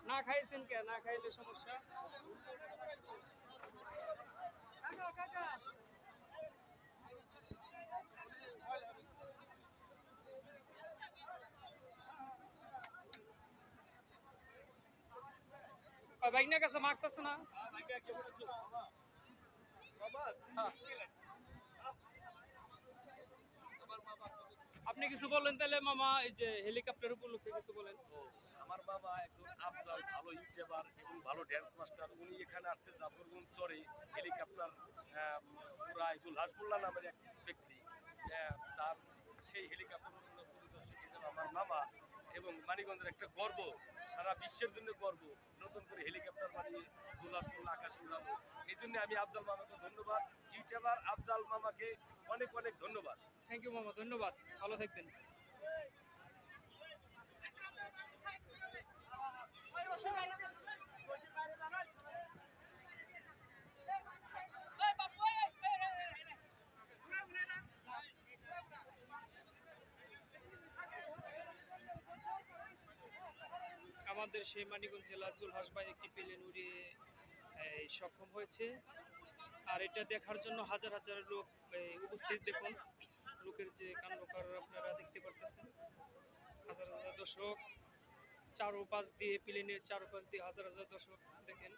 না খাইছেন কে? না খাইলে সমস্যা। বাইক না কাছে মাস্ক আছে না? আপনি কিছু বলেন তাহলে মামা, এই যে হেলিকপ্টার উপলক্ষে কিছু বলেন। আমার বাবা একজন আফজাল, ভালো ইউটিউবার এবং ভালো ড্যান্স মাস্টার। উনি এখানে আসছে জাফরগঞ্জ চরে হেলিকপ্টার পুরাই জুলহাসমুল্লাহ নামের এক ব্যক্তি, তার সেই হেলিকপ্টার পরিদর্শক হিসেবে আমার মামা, এবং মানিকগঞ্জের একটা গর্ব, সারা বিশ্বের জন্য গর্ব, নতুন করে হেলিকপ্টার বানিয়ে জুলহাসমুল্লাহ আকাশে উড়াবো। এই জন্য আমি আফজাল মামাকে ধন্যবাদ, ইউটিউবার আফজাল মামাকে অনেক অনেক ধন্যবাদ। থ্যাংক ইউ মামা, ধন্যবাদ, ভালো থাকবেন। আমাদের সেই মানিকগঞ্জ জেলা জুলহাস ভাই একটি প্লেন উড়িয়ে সক্ষম হয়েছে, আর এটা দেখার জন্য হাজার হাজার লোক উপস্থিত। দেখুন লোকের যে কাণ্ডকার আপনারা দেখতে পারতেছেন, হাজার হাজার দর্শক চারোপাশ দিয়ে, প্লেনের চারোপাশ দিয়ে হাজার হাজার দর্শক দেখেন।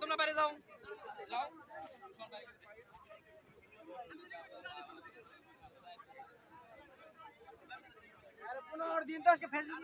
তোমরা বাইরে যাও, যাও। 15 দিন তো আজকে ফেসবুক